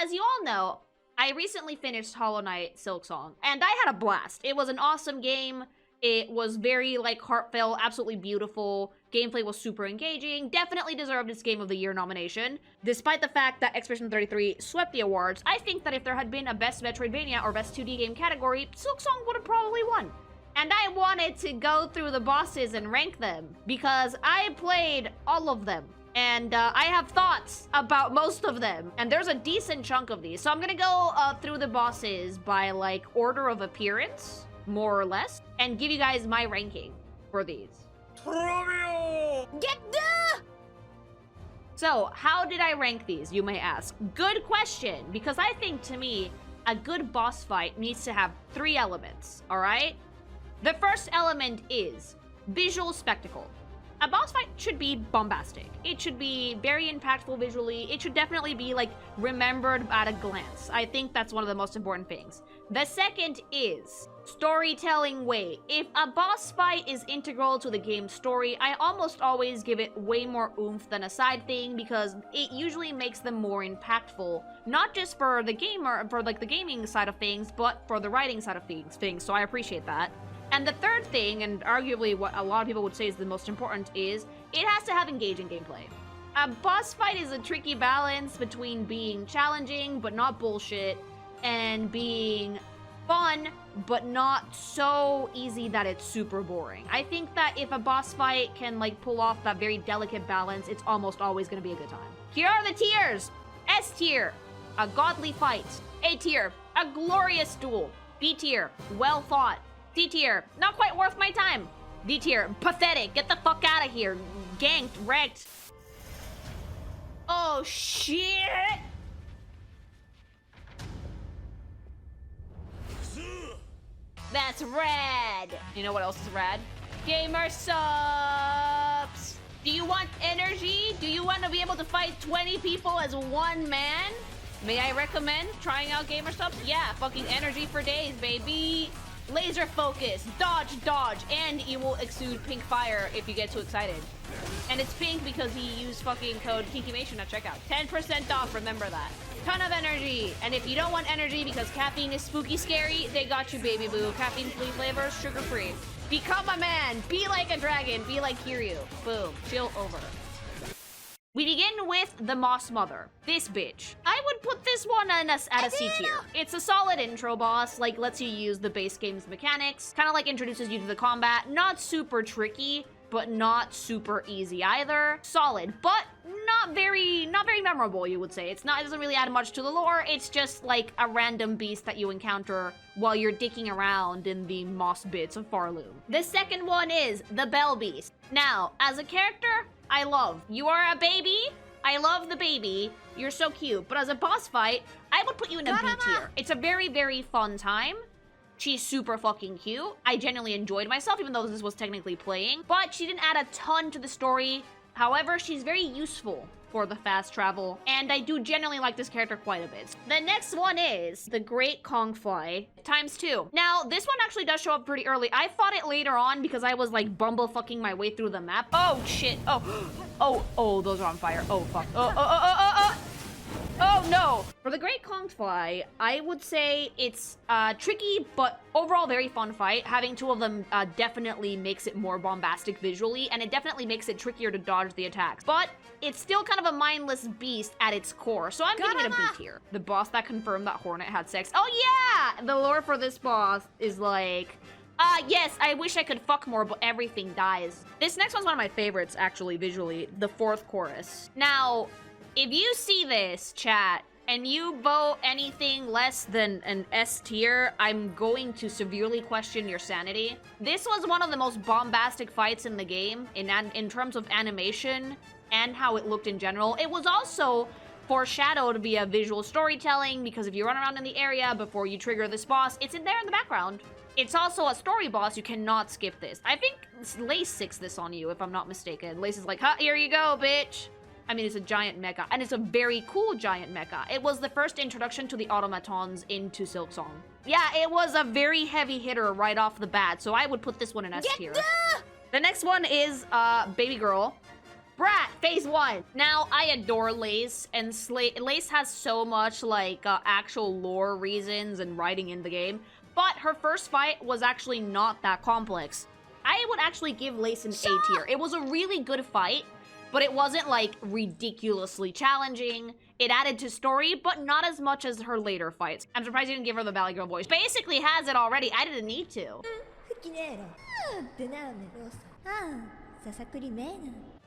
as you all know, I recently finished Hollow Knight Silksong, and I had a blast. It was an awesome game. It was very, like, heartfelt, absolutely beautiful. Gameplay was super engaging. Definitely deserved its Game of the Year nomination. Despite the fact that Expedition 33 swept the awards, I think that if there had been a Best Metroidvania or Best 2D Game category, Silksong would have probably won. And I wanted to go through the bosses and rank them, because I played all of them. And I have thoughts about most of them. And there's a decent chunk of these. So I'm gonna go through the bosses by, like, order of appearance, more or less, and give you guys my ranking for these. Trobbio! Get the! So, how did I rank these, you may ask? Good question, because I think, to me, a good boss fight needs to have 3 elements, alright? The first element is visual spectacle. A boss fight should be bombastic. It should be very impactful visually. It should definitely be, like, remembered at a glance. I think that's one of the most important things. The second is storytelling weight. If a boss fight is integral to the game's story, I almost always give it way more oomph than a side thing, because it usually makes them more impactful. Not just for the gamer, for, like, the gaming side of things, but for the writing side of things. So I appreciate that. And the third thing, and arguably what a lot of people would say is the most important, is it has to have engaging gameplay. A boss fight is a tricky balance between being challenging but not bullshit, and being fun but not so easy that it's super boring. I think that if a boss fight can, like, pull off that very delicate balance, it's almost always gonna be a good time. Here are the tiers. S tier, a godly fight. A tier, a glorious duel. B tier, well fought. C tier, not quite worth my time. D tier, pathetic, get the fuck out of here. Ganked, wrecked. Oh shit! That's rad! You know what else is rad? Gamer subs! Do you want energy? Do you want to be able to fight 20 people as one man? May I recommend trying out gamer subs? Yeah, fucking energy for days, baby! Laser focus, dodge, dodge, and you will exude pink fire if you get too excited. And it's pink because he used fucking code KIKIMATION at checkout. 10% off, remember that. Ton of energy. And if you don't want energy because caffeine is spooky scary, they got you, baby boo. Caffeine-free flavors, sugar-free. Become a man. Be like a dragon. Be like Kiryu. Boom. Chill over. We begin with the Moss Mother. This bitch. I would put this one at a C tier. It's a solid intro boss, like lets you use the base game's mechanics, kind of like introduces you to the combat. Not super tricky, but not super easy either. Solid, but not very memorable, you would say. It doesn't really add much to the lore. It's just like a random beast that you encounter while you're dicking around in the moss bits of Pharloom. The second one is the Bell Beast. Now, as a character, I love. You are a baby. I love the baby. You're so cute. But as a boss fight, I would put you in a B tier. It's a very, very fun time. She's super fucking cute. I genuinely enjoyed myself, even though this was technically playing. But she didn't add a ton to the story. However, she's very useful for the fast travel, and I do generally like this character quite a bit. The next one is the Great Conchfly ×2. Now, this one actually does show up pretty early. I fought it later on because I was like bumblefucking my way through the map. Oh shit! Oh, those are on fire. Oh fuck! Oh no! For the Great Conchfly, I would say it's tricky, but overall very fun fight. Having 2 of them definitely makes it more bombastic visually, and it definitely makes it trickier to dodge the attacks. But it's still kind of a mindless beast at its core, so I'm giving it a B tier. The boss that confirmed that Hornet had sex. Oh yeah! The lore for this boss is like, yes, I wish I could fuck more, but everything dies. This next one's one of my favorites, actually, visually. The 4th chorus. Now, if you see this, chat, and you vote anything less than an S tier, I'm going to severely question your sanity. This was one of the most bombastic fights in the game in terms of animation and how it looked in general. It was also foreshadowed via visual storytelling, because if you run around in the area before you trigger this boss, it's in there in the background. It's also a story boss. You cannot skip this. I think Lace 6 this on you, if I'm not mistaken. Lace is like, huh, here you go, bitch. I mean, it's a giant mecha, and it's a very cool giant mecha. It was the first introduction to the automatons into Silksong. Yeah, it was a very heavy hitter right off the bat, so I would put this one in S tier. The next one is Baby Girl. Brat, phase 1. Now, I adore Lace, and Lace has so much, like, actual lore reasons and writing in the game, but her first fight was actually not that complex. I would actually give Lace an A tier. It was a really good fight, but it wasn't, like, ridiculously challenging. It added to story, but not as much as her later fights. I'm surprised you didn't give her the Valley Girl voice. Basically has it already. I didn't need to.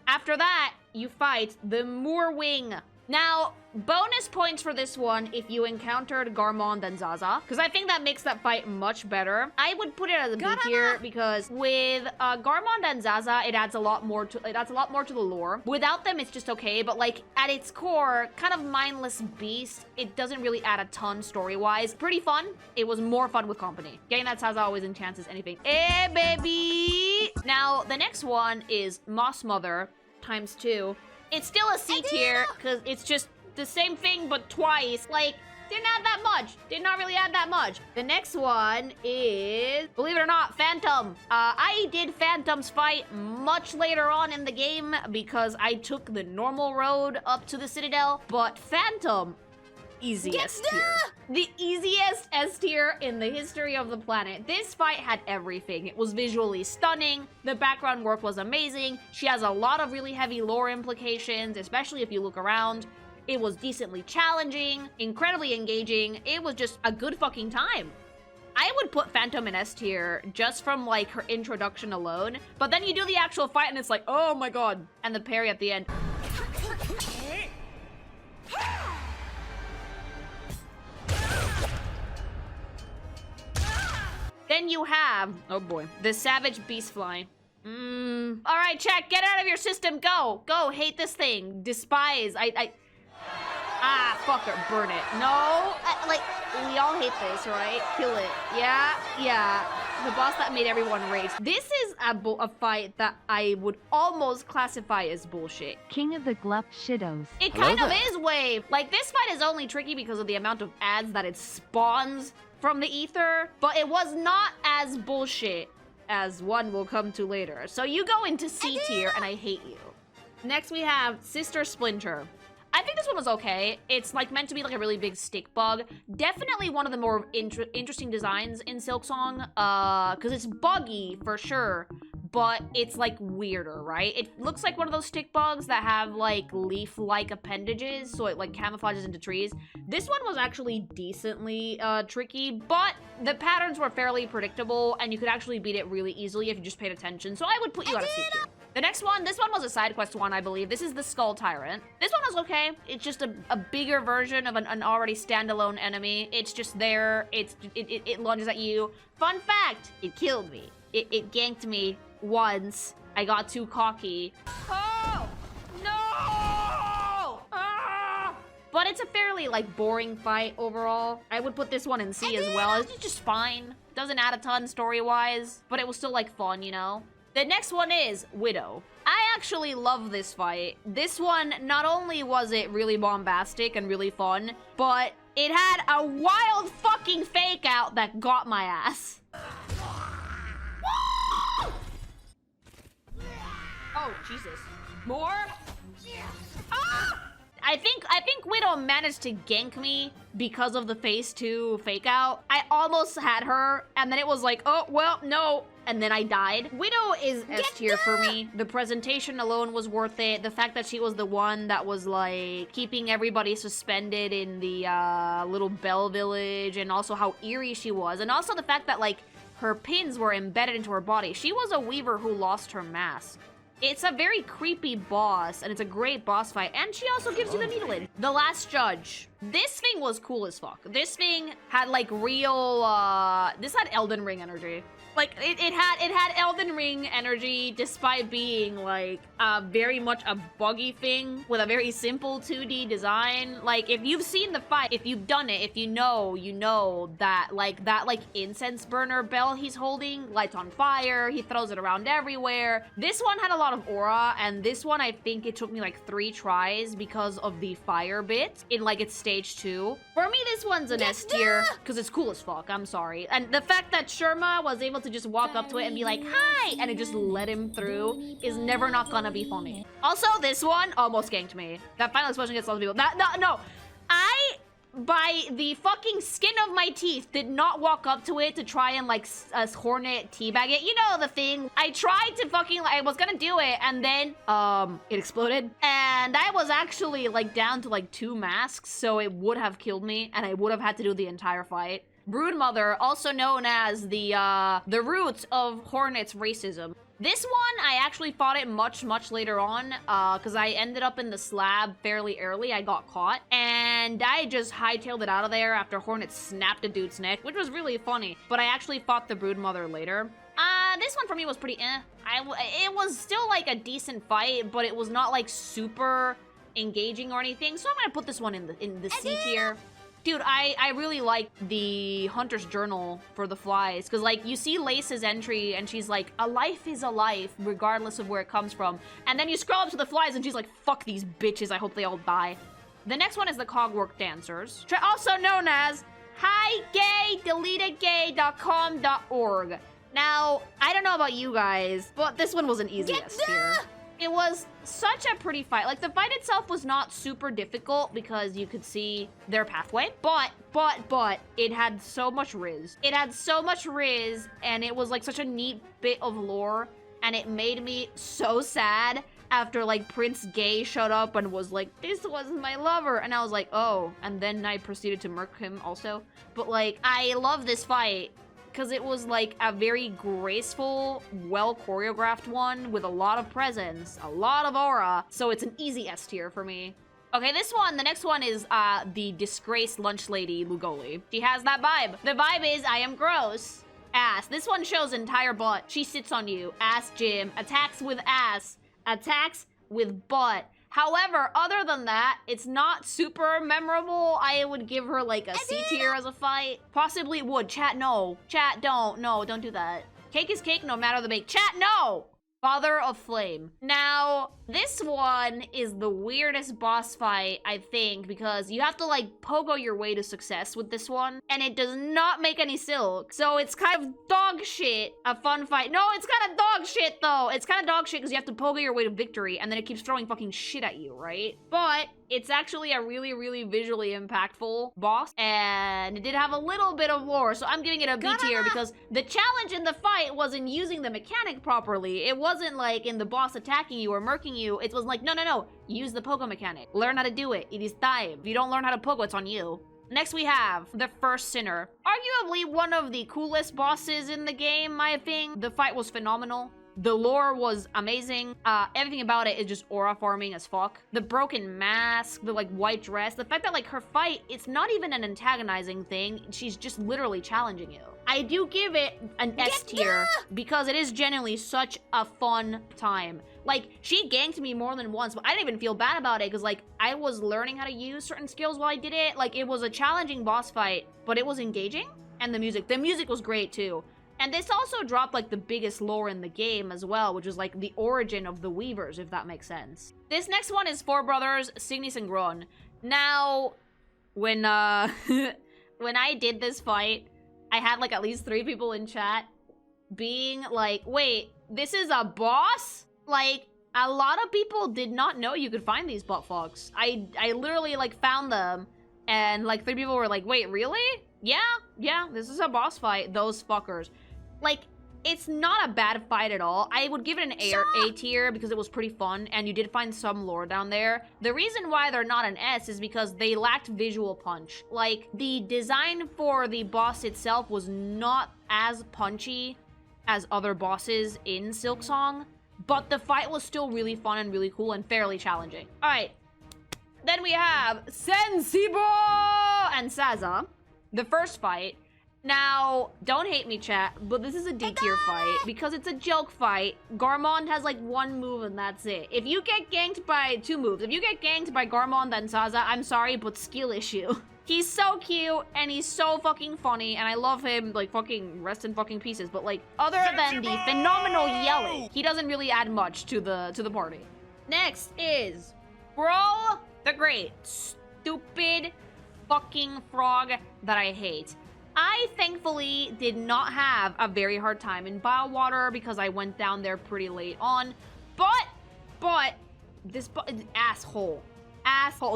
After that, you fight the Moorwing. Now, bonus points for this one if you encountered Garmond and Zaza, because I think that makes that fight much better. I would put it as a B tier because with Garmond and Zaza, it adds a lot more to the lore. Without them, it's just okay, but like at its core, kind of mindless beast. It doesn't really add a ton story-wise. Pretty fun. It was more fun with company. Getting that Zaza always enhances anything. Eh, baby! Now, the next one is Mossmother ×2. It's still a C tier, because it's just the same thing, but twice. Like, didn't add that much. Did not really add that much. The next one is, believe it or not, Phantom. I did Phantom's fight much later on in the game, because I took the normal road up to the Citadel, but Phantom, easiest tier. The easiest S tier in the history of the planet. This fight had everything. It was visually stunning. The background work was amazing. She has a lot of really heavy lore implications, especially if you look around. It was decently challenging, incredibly engaging. It was just a good fucking time. I would put Phantom in S tier just from like her introduction alone, but then you do the actual fight and it's like, oh my god. And the parry at the end. Then you have, oh boy, the Savage Beastfly. All right, chat, get out of your system. Go, hate this thing. Despise, fuck her, burn it. No, like, we all hate this, right? Kill it. Yeah. The boss that made everyone rage. This is a fight that I would almost classify as bullshit. King of the Glup Shidos. It kind of is, Wave. Like, this fight is only tricky because of the amount of ads that it spawns from the ether, but it was not as bullshit as one will come to later. So you go into C tier, and I hate you. Next, we have Sister Splinter. I think this one was okay. It's like meant to be like a really big stick bug. Definitely one of the more interesting designs in Silksong, because it's buggy for sure, but it's like weirder, right? It looks like one of those stick bugs that have like leaf-like appendages, so it like camouflages into trees. This one was actually decently tricky, but the patterns were fairly predictable, and you could actually beat it really easily if you just paid attention, so I would put you at a C tier. The next one, this one was a side quest one, I believe. This is the Skull Tyrant. This one was okay. It's just a bigger version of an already standalone enemy. It's just there. It lunges at you. Fun fact, it killed me. It ganked me once. I got too cocky. Oh! No! Ah! But it's a fairly, like, boring fight overall. I would put this one in C as well. It's just fine. Doesn't add a ton story-wise, but it was still, like, fun, you know? The next one is Widow. I actually love this fight. This one, not only was it really bombastic and really fun, but it had a wild fucking fake out that got my ass. Oh, Jesus. More? Ah! I think Widow managed to gank me because of the phase 2 fake out. I almost had her, and then it was like, oh, well, no. And then I died. Widow is S tier for me. The presentation alone was worth it. The fact that she was the one that was like keeping everybody suspended in the little Bell village, and also how eerie she was. And also the fact that like her pins were embedded into her body. She was a weaver who lost her mask. It's a very creepy boss, and it's a great boss fight, and she also gives you the needle-in. The Last Judge. This thing was cool as fuck. This thing had, like, real, this had Elden Ring energy. Like, it had Elden Ring energy, despite being, like, very much a buggy thing with a very simple 2D design. Like, if you've seen the fight, if you've done it, if you know that incense burner bell he's holding lights on fire, he throws it around everywhere. This one had a lot of aura, and this one, I think it took me, like, 3 tries because of the fire bit in, like, its stage 2. For me, this one's an S tier because it's cool as fuck. I'm sorry. And the fact that Sherma was able to just walk up to it and be like, hi, and it just let him through is never not gonna be funny. Also, this one almost ganked me. That final explosion gets lots of people. No. I, by the fucking skin of my teeth, did not walk up to it to try and like hornet teabag it. You know the thing. I tried to fucking, I was gonna do it, and then it exploded. And I was actually like down to like 2 masks, so it would have killed me, and I would have had to do the entire fight. Broodmother, also known as the roots of Hornet's racism. This one, I actually fought it much later on, because I ended up in the slab fairly early. I got caught, and I just hightailed it out of there after Hornet snapped a dude's neck, which was really funny. But I actually fought the Broodmother later. This one for me was pretty eh. It was still like a decent fight, but it was not like super engaging or anything. So I'm gonna put this one in the C tier. Dude, I really like the Hunter's Journal for the flies, because, like, you see Lace's entry, and she's like, a life is a life, regardless of where it comes from. And then you scroll up to the flies, and she's like, fuck these bitches, I hope they all die. The next one is the Cogwork Dancers, also known as highgay.deletedgay.com.org. Now, I don't know about you guys, but this one was an easy S tier. It was such a pretty fight. Like, the fight itself was not super difficult because you could see their pathway, but it had so much riz. It had so much riz, and it was like such a neat bit of lore, and it made me so sad after like Prince Gay showed up and was like, this was my lover, and I was like, oh, and then I proceeded to murk him also. But like, I love this fight because it was like a very graceful, well choreographed one with a lot of presence, a lot of aura, so it's an easy S tier for me. Okay, the next one is the Disgraced lunch lady Lugoli. She has that vibe. The vibe is, I am gross. Ass. This one shows entire butt. She sits on you. Ass Jim. Attacks with ass. Attacks with butt. However, other than that, it's not super memorable. I would give her like a C tier as a fight. Possibly would. Chat, no. Chat, don't. No, don't do that. Cake is cake no matter the bake. Chat, no! Father of Flame. Now, this one is the weirdest boss fight, I think, because you have to, like, pogo your way to success with this one, and it does not make any silk. So it's kind of dog shit, a fun fight. No, it's kind of dog shit, though. It's kind of dog shit because you have to pogo your way to victory, and then it keeps throwing fucking shit at you, right? But it's actually a really visually impactful boss, and it did have a little bit of lore, so I'm giving it a B tier because the challenge in the fight was in using the mechanic properly. It wasn't like in the boss attacking you or murking you. It was like, no, use the pogo mechanic. Learn how to do it. It is time. If you don't learn how to pogo, it's on you. Next we have the First Sinner. Arguably one of the coolest bosses in the game, I think. The fight was phenomenal. The lore was amazing. Everything about it is just aura farming as fuck. The broken mask, the like white dress, the fact that like her fight, it's not even an antagonizing thing. She's just literally challenging you. I do give it an S tier because it is genuinely such a fun time. Like, she ganked me more than once, but I didn't even feel bad about it because like I was learning how to use certain skills while I did it. Like, it was a challenging boss fight, but it was engaging. And the music was great too. And this also dropped, like, the biggest lore in the game as well, which is, like, the origin of the Weavers, if that makes sense. This next one is Four Brothers, Signis and Gron. Now, when when I did this fight, I had, like, at least 3 people in chat being like, wait, this is a boss? Like, a lot of people did not know you could find these butt fucks. I literally, like, found them, and, like, 3 people were like, wait, really? Yeah, this is a boss fight, those fuckers. Like, it's not a bad fight at all. I would give it an A tier because it was pretty fun, and you did find some lore down there. The reason why they're not an S is because they lacked visual punch. Like, the design for the boss itself was not as punchy as other bosses in Silksong, but the fight was still really fun and really cool and fairly challenging. Alright, then we have Sensibo and Zaza, the first fight. Now, don't hate me, chat, but this is a D tier fight because it's a joke fight. Garmond has like 1 move and that's it. If you get ganked by 2 moves, if you get ganked by Garmond and Zaza, I'm sorry, but skill issue. He's so cute and he's so fucking funny and I love him, like, fucking rest in fucking pieces. But like, other than the phenomenal yelling, he doesn't really add much to the party. Next is Groal The Great. Stupid fucking frog that I hate. I thankfully did not have a very hard time in Biowater because I went down there pretty late on. But this asshole,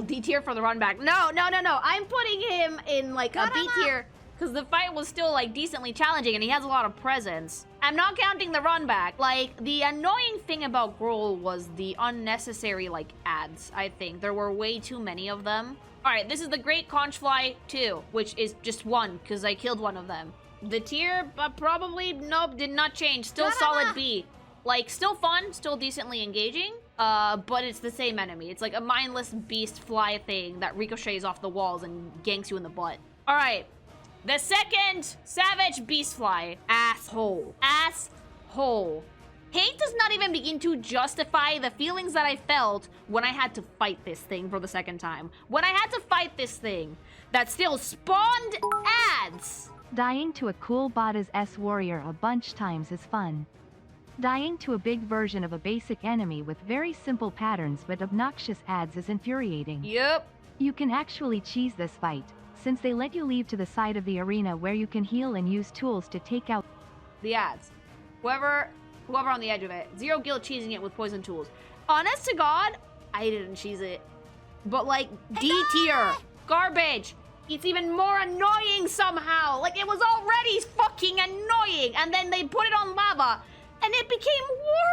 D tier for the run back. No. I'm putting him in like a B tier because the fight was still like decently challenging and he has a lot of presence. I'm not counting the run back. Like, the annoying thing about Groal was the unnecessary like ads. I think there were way too many of them. All right, this is the Great Conchfly 2, which is just one because I killed one of them. The tier probably nope, did not change. Still solid B. Like, still fun, still decently engaging, but it's the same enemy. It's like a mindless beast fly thing that ricochets off the walls and ganks you in the butt. All right, the second Savage Beastfly. Asshole. Hate does not even begin to justify the feelings that I felt when I had to fight this thing for the second time. When I had to fight this thing that still spawned ads. Dying to a cool Bada's S warrior a bunch times is fun. Dying to a big version of a basic enemy with very simple patterns but obnoxious ads is infuriating. Yep. You can actually cheese this fight, since they let you leave to the side of the arena where you can heal and use tools to take out the ads. Whoever on the edge of it. Zero guilt cheesing it with poison tools. Honest to God, I didn't cheese it. But like, D tier. Garbage. It's even more annoying somehow. Like, it was already fucking annoying. And then they put it on lava. And it became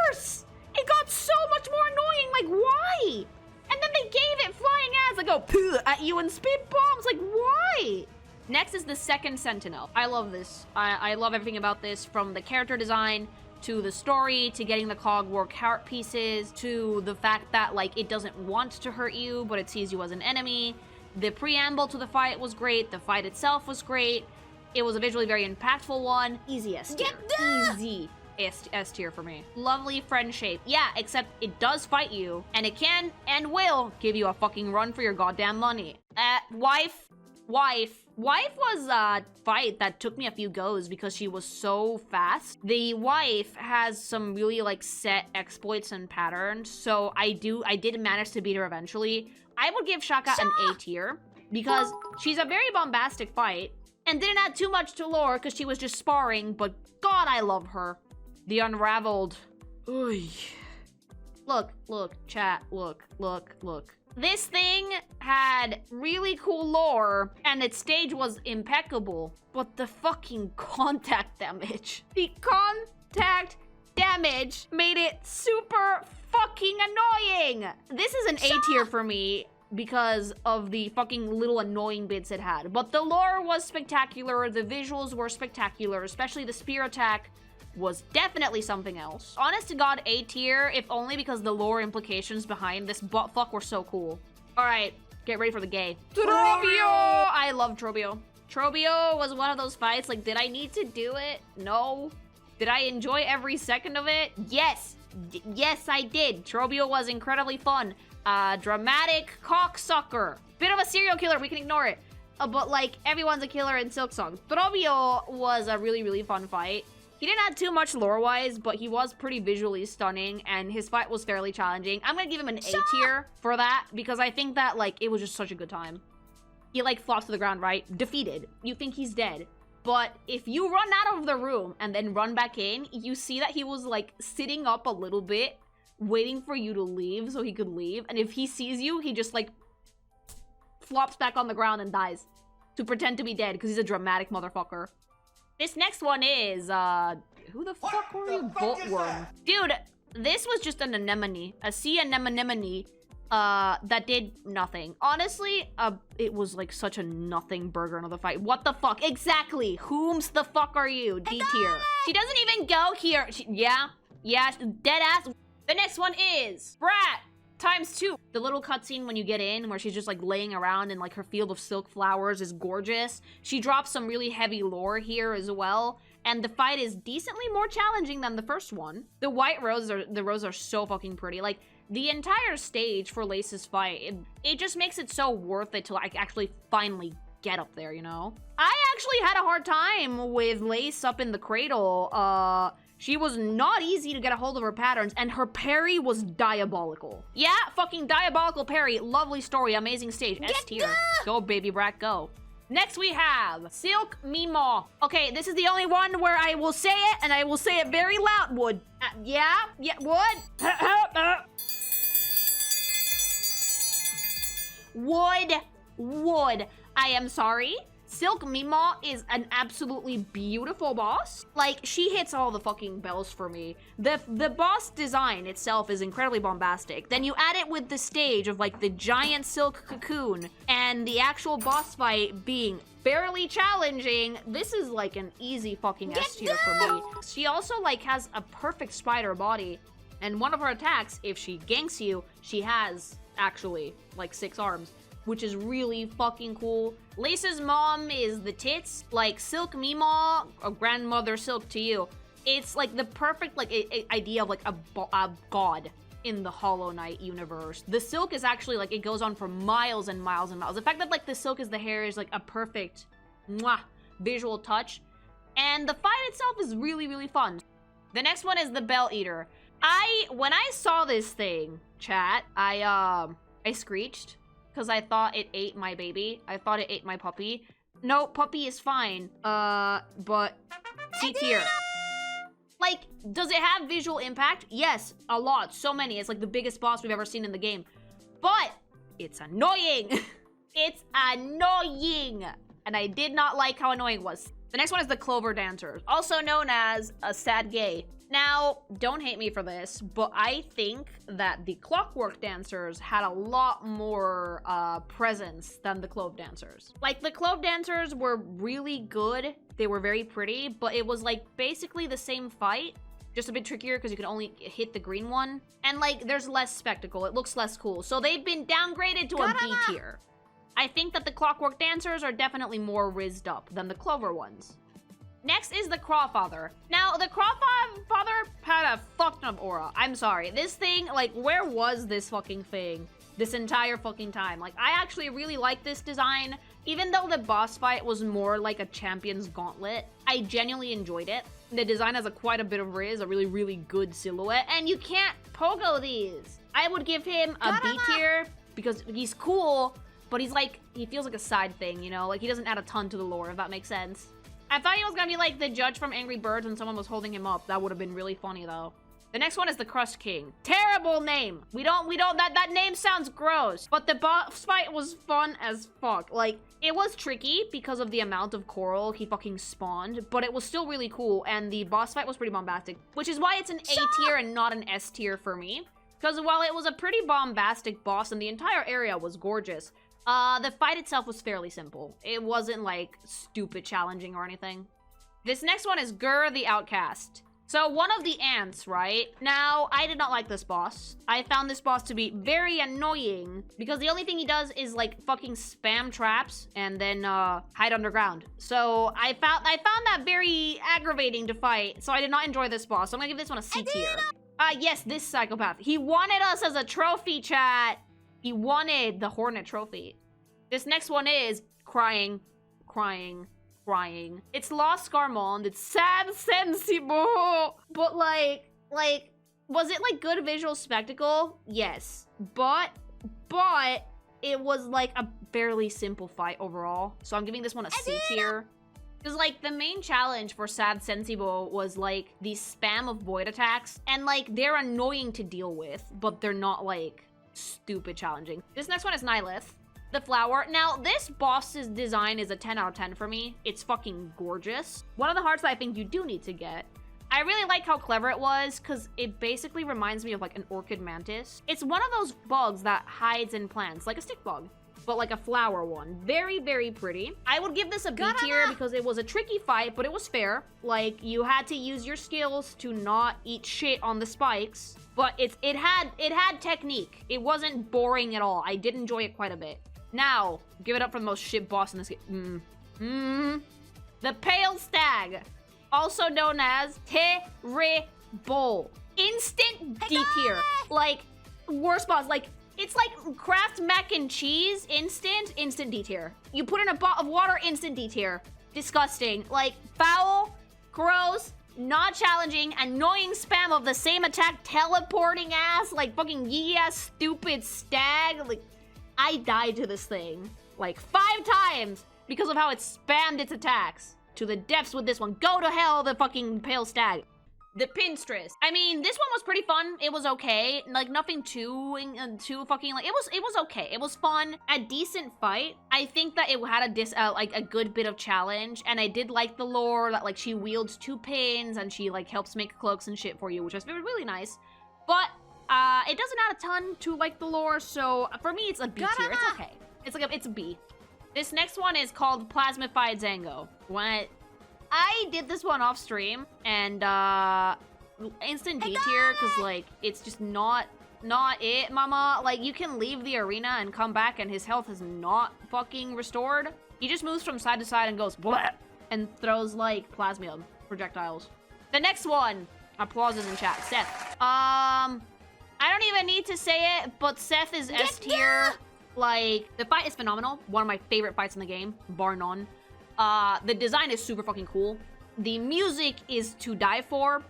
worse. It got so much more annoying. Like, why? And then they gave it flying ads that go at you and spit bombs. Like, why? Next is the second Sentinel. I love this. I love everything about this, from the character design to the story, to getting the Cogwork heart pieces, to the fact that, like, it doesn't want to hurt you, but it sees you as an enemy. The preamble to the fight was great. The fight itself was great. It was a visually very impactful one. Easy S tier. Easy S tier for me. Lovely friend shape. Yeah, except it does fight you, and it can and will give you a fucking run for your goddamn money. Wife was a fight that took me a few goes because she was so fast. The wife has some really like set exploits and patterns, so I did manage to beat her eventually. I would give Shakra an A tier because she's a very bombastic fight and didn't add too much to lore because she was just sparring, but God, I love her. The Unravelled. Oy. Look, chat, look. This thing had really cool lore, and its stage was impeccable, but the fucking contact damage. The contact damage made it super fucking annoying. This is an A tier for me because of the fucking little annoying bits it had. But the lore was spectacular, the visuals were spectacular, especially the spear attack was definitely something else. Honest to God, A tier, if only because the lore implications behind this buttfuck were so cool. All right, get ready for the gay. Trobbio! I love Trobbio. Trobbio was one of those fights, like, did I need to do it? No. Did I enjoy every second of it? Yes. Yes, I did. Trobbio was incredibly fun. Dramatic cocksucker. Bit of a serial killer, we can ignore it. But, like, everyone's a killer in Silksong. Trobbio was a really, really fun fight. He didn't add too much lore-wise, but he was pretty visually stunning, and his fight was fairly challenging. I'm gonna give him an A tier for that, because I think that, like, it was just such a good time. He, like, flops to the ground, right? Defeated. You think he's dead. But if you run out of the room and then run back in, you see that he was, like, sitting up a little bit, waiting for you to leave so he could leave. And if he sees you, he just, like, flops back on the ground and dies to pretend to be dead, because he's a dramatic motherfucker. This next one is, who the fuck were you? Voltvyrm. Dude, this was just an anemone. A sea anemone, that did nothing. Honestly, it was like such a nothing burger in the fight. What the fuck? Exactly. Whom's the fuck are you? D tier. She doesn't even go here. Yeah, dead ass. The next one is Brat ×2. The little cutscene when you get in where she's just like laying around and like her field of silk flowers is gorgeous. She drops some really heavy lore here as well. And the fight is decently more challenging than the first one. The white roses are so fucking pretty. Like, the entire stage for Lace's fight, it just makes it so worth it to like actually finally get up there, you know? I actually had a hard time with Lace up in the cradle, She was not easy to get a hold of her patterns, and her parry was diabolical. Yeah, fucking diabolical parry. Lovely story, amazing stage. S tier. Go, baby brat, go. Next we have Silk Meemaw. Okay, this is the only one where I will say it, and I will say it very loud. Wood. Yeah, wood. Wood. I am sorry. Silk Meemaw is an absolutely beautiful boss. Like, she hits all the fucking bells for me. The boss design itself is incredibly bombastic. Then you add it with the stage of like the giant silk cocoon and the actual boss fight being fairly challenging. This is like an easy fucking S tier for me. She also like has a perfect spider body, and one of her attacks, if she ganks you, she has actually like 6 arms, which is really fucking cool. Lace's mom is the tits. Like, Silk Meemaw, or grandmother Silk to you. It's like the perfect like idea of like a god in the Hollow Knight universe. The silk is actually like, it goes on for miles and miles and miles. The fact that like the silk is the hair is like a perfect visual touch. And the fight itself is really, really fun. The next one is the Bell Eater. When I saw this thing, chat, I screeched. Because I thought it ate my baby. I thought it ate my puppy. No, puppy is fine. But C tier. Like, does it have visual impact? Yes, a lot. So many. It's like the biggest boss we've ever seen in the game. But it's annoying. It's annoying. And I did not like how annoying it was. The next one is the Clover Dancers, also known as a sad gay. Now, don't hate me for this, but I think that the Clockwork Dancers had a lot more presence than the Clove Dancers. Like, the Clove Dancers were really good. They were very pretty, but it was like basically the same fight, just a bit trickier because you could only hit the green one. And like, there's less spectacle. It looks less cool. So they've been downgraded to a B tier. I think that the Clockwork Dancers are definitely more rizzed up than the Clover ones. Next is the Crawfather. Now, the Crawfather had a fucked up aura. I'm sorry. This thing, like, where was this fucking thing this entire fucking time? Like, I actually really like this design. Even though the boss fight was more like a champion's gauntlet, I genuinely enjoyed it. The design has quite a bit of riz, a really, really good silhouette, and you can't pogo these. I would give him a B tier because he's cool, but he's like, he feels like a side thing, you know? Like, he doesn't add a ton to the lore, if that makes sense. I thought he was gonna be like the judge from Angry Birds and someone was holding him up. That would have been really funny though. The next one is the Crust King. Terrible name. That name sounds gross. But the boss fight was fun as fuck. Like, it was tricky because of the amount of coral he fucking spawned, but it was still really cool, and the boss fight was pretty bombastic, which is why it's an A tier and not an S tier for me. Because while it was a pretty bombastic boss and the entire area was gorgeous, the fight itself was fairly simple. It wasn't like stupid challenging or anything. This next one is Gurr The Outcast. So one of the ants, right? Now, I did not like this boss. I found this boss to be very annoying because the only thing he does is like fucking spam traps and then hide underground. So I found that very aggravating to fight. So I did not enjoy this boss. So I'm gonna give this one a C tier. Yes, this psychopath. He wanted us as a trophy, chat. He wanted the Hornet trophy. This next one is Crying. It's Lost Garmond. It's sad sensible. But like, was it like good visual spectacle? Yes. But it was like a fairly simple fight overall. So I'm giving this one a C tier. Because, like, the main challenge for Sad Sensible was, like, the spam of void attacks. And, like, they're annoying to deal with, but they're not, like, stupid challenging. This next one is Nyleth, the flower. Now, this boss's design is a 10 out of 10 for me. It's fucking gorgeous. One of the hearts that I think you do need to get. I really like how clever it was, because it basically reminds me of, like, an orchid mantis. It's one of those bugs that hides in plants, like a stick bug, but like a flower one. Very, very pretty. I would give this a B tier because it was a tricky fight, but it was fair. Like, you had to use your skills to not eat shit on the spikes, but it had technique. It wasn't boring at all. I did enjoy it quite a bit. Now, give it up for the most shit boss in this game. The Palestag, also known as Terrible. Instant D tier. Like, worst boss. Like, it's like Kraft mac and cheese, instant D tier. You put in a pot of water, instant D tier. Disgusting. Like, foul, gross, not challenging, annoying spam of the same attack, teleporting ass, like fucking yee-ass stupid stag. Like, I died to this thing like 5 times because of how it spammed its attacks. To the depths with this one. Go to hell, the fucking pale stag. The Pinstress. I mean, this one was pretty fun. It was okay. Like, nothing too fucking, like, it was okay. It was fun. A decent fight. I think that it had a good bit of challenge, and I did like the lore that, like, she wields 2 pins, and she, like, helps make cloaks and shit for you, which was really nice. But, it doesn't add a ton to, like, the lore, so for me, it's a B tier. It's okay. It's a B. This next one is called Plasmified Zango. What? I did this one off stream, and instant D tier, because like it's just not it, mama. Like, you can leave the arena and come back, and his health is not fucking restored. He just moves from side to side and goes bleh, and throws like plasmium projectiles. The next one, applauses in chat. Seth. I don't even need to say it, but Seth is S tier. Like, the fight is phenomenal. One of my favorite fights in the game, bar none. The design is super fucking cool. The music is to die for.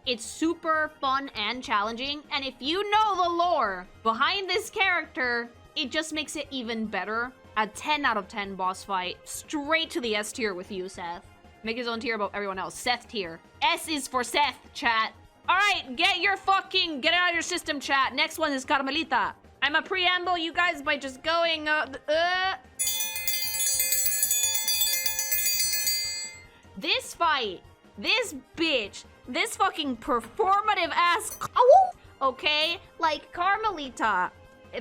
It's super fun and challenging. And if you know the lore behind this character, it just makes it even better. A 10 out of 10 boss fight. Straight to the S tier with you, Seth. Make his own tier about everyone else. Seth tier. S is for Seth, chat. Alright, get it out of your system, chat. Next one is Karmelita. I'm a preamble you guys by just going, This fight, this bitch, this fucking performative ass, okay? Like, Karmelita,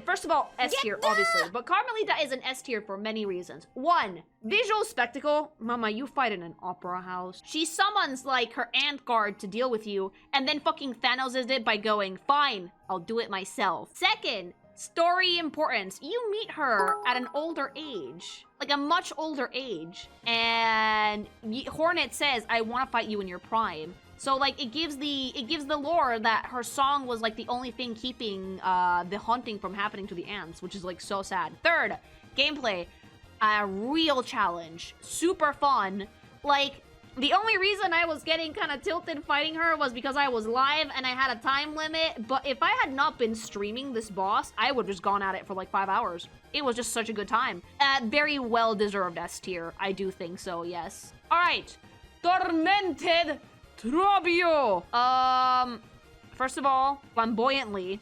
first of all, S tier, obviously, but Karmelita is an S tier for many reasons. 1, visual spectacle. Mama, you fight in an opera house. She summons, like, her ant guard to deal with you, and then fucking Thanoses it by going, fine, I'll do it myself. 2nd, story importance. You meet her at an older age, like a much older age, and Hornet says, I want to fight you in your prime. So like it gives the lore that her song was like the only thing keeping the hunting from happening to the ants, which is like so sad. 3rd, gameplay, a real challenge, super fun. Like, the only reason I was getting kind of tilted fighting her was because I was live and I had a time limit, but if I had not been streaming this boss, I would have just gone at it for like 5 hours. It was just such a good time. Very well-deserved S tier. I do think so, yes. Alright. Tormented Trobbio! First of all, flamboyantly,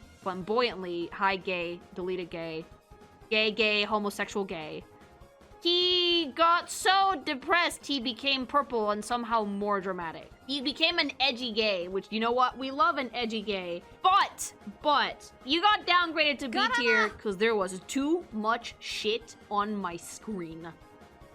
high gay, deleted gay, gay, homosexual gay. He got so depressed he became purple and somehow more dramatic. He became an edgy gay, which, you know what? We love an edgy gay. But, you got downgraded to B tier because there was too much shit on my screen.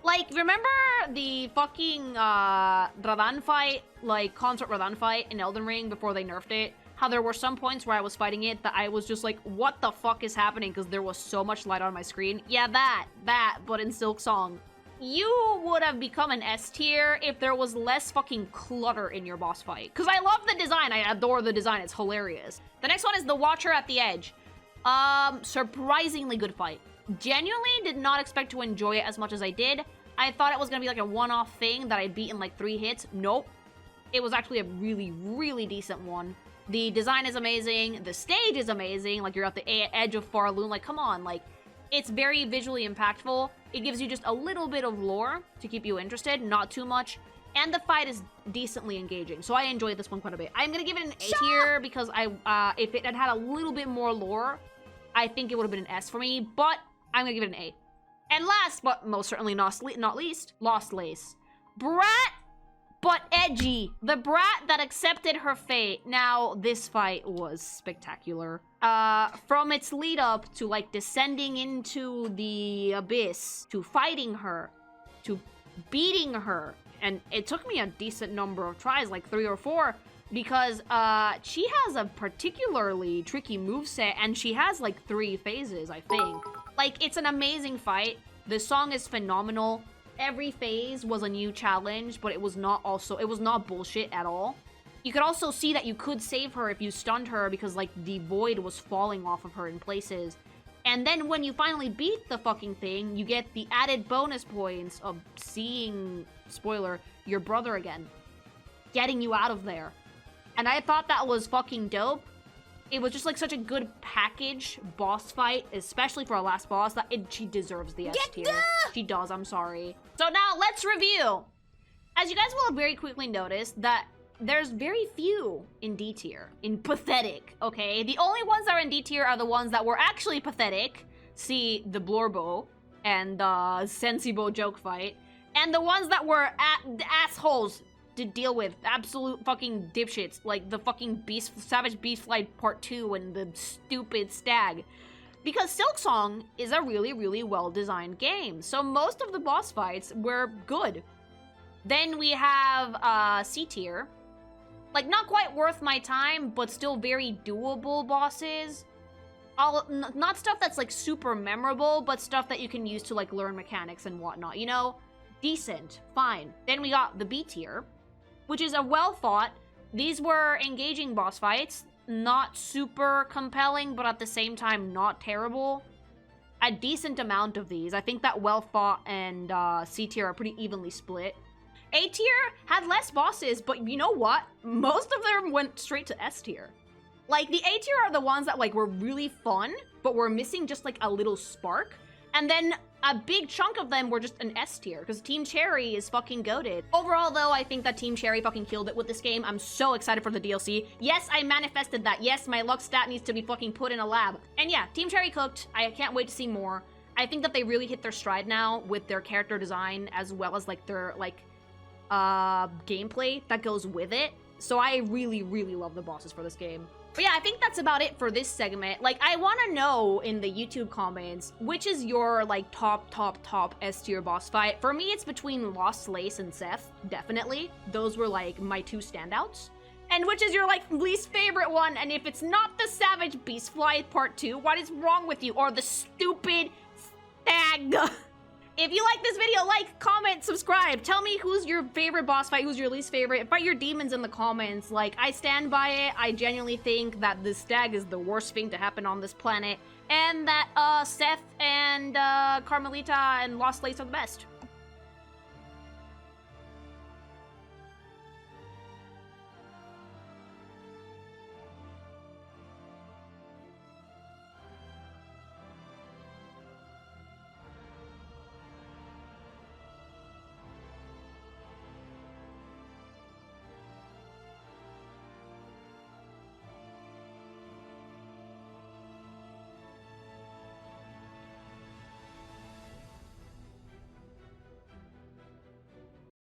Like, remember the fucking Radahn fight, like Consort Radahn fight in Elden Ring before they nerfed it? How there were some points where I was fighting it that I was just like, what the fuck is happening? Because there was so much light on my screen. Yeah, that, but in Silksong. You would have become an S tier if there was less fucking clutter in your boss fight. Because I love the design. I adore the design. It's hilarious. The next one is the Watcher at the Edge. Surprisingly good fight. Genuinely did not expect to enjoy it as much as I did. I thought it was going to be like a one-off thing that I beat in like 3 hits. Nope. It was actually a really, really decent one. The design is amazing. The stage is amazing. Like, you're at the edge of Pharloom. Like, come on. Like, it's very visually impactful. It gives you just a little bit of lore to keep you interested. Not too much. And the fight is decently engaging. So I enjoyed this one quite a bit. I'm going to give it an A tier because if it had had a little bit more lore, I think it would have been an S for me. But I'm going to give it an A. And last, but most certainly not least, Lost Lace. Brat, but edgy. The brat that accepted her fate. Now, this fight was spectacular. From its lead up to, like, descending into the abyss, to fighting her, to beating her. And it took me a decent number of tries, like 3 or 4, because she has a particularly tricky moveset, and she has, like, 3 phases, I think. Like, it's an amazing fight. The song is phenomenal. Every phase was a new challenge, but it was not bullshit at all. You could also see that you could save her if you stunned her because, like, the void was falling off of her in places. And then when you finally beat the fucking thing, you get the added bonus points of seeing, spoiler, your brother again. getting you out of there. And I thought that was fucking dope. It was just like such a good package boss fight, especially for a last boss, that she deserves the S tier. She does, I'm sorry. So now let's review. As you guys will have very quickly noticed that there's very few in D tier, in pathetic, okay? The only ones that are in D tier are the ones that were actually pathetic. See the Blorbo and the Sensibo joke fight. And the ones that were assholes to deal with, absolute fucking dipshits, like the fucking Savage Beastfly Part 2 and the stupid stag. Because Silksong is a really, really well-designed game, so most of the boss fights were good. Then we have C tier. Like, not quite worth my time, but still very doable bosses. Not stuff that's like super memorable, but stuff that you can use to like learn mechanics and whatnot, you know? Decent, fine. Then we got the B tier, which is a well-thought. These were engaging boss fights, not super compelling, but at the same time, not terrible. A decent amount of these. I think that well-thought and C tier are pretty evenly split. A tier had less bosses, but you know what? Most of them went straight to S tier. Like, the A tier are the ones that, like, were really fun, but were missing just, like, a little spark. And then a big chunk of them were just an S tier, because Team Cherry is fucking goated. Overall, though, I think that Team Cherry fucking killed it with this game. I'm so excited for the DLC. Yes, I manifested that. Yes, my luck stat needs to be fucking put in a lab. And yeah, Team Cherry cooked. I can't wait to see more. I think that they really hit their stride now with their character design, as well as, like, their, like, gameplay that goes with it. So I really, really love the bosses for this game. But yeah, I think that's about it for this segment. Like, I want to know in the YouTube comments, which is your, like, top S tier boss fight? For me, it's between Lost Lace and Seth, definitely. Those were, like, my two standouts. And which is your, like, least favorite one? And if it's not the Savage Beastfly Part 2, what is wrong with you? Or the stupid stag? If you like this video, like, comment, subscribe. Tell me who's your favorite boss fight, who's your least favorite. Fight your demons in the comments. Like, I stand by it. I genuinely think that the stag is the worst thing to happen on this planet. And that, Seth and, Karmelita and Lost Lace are the best.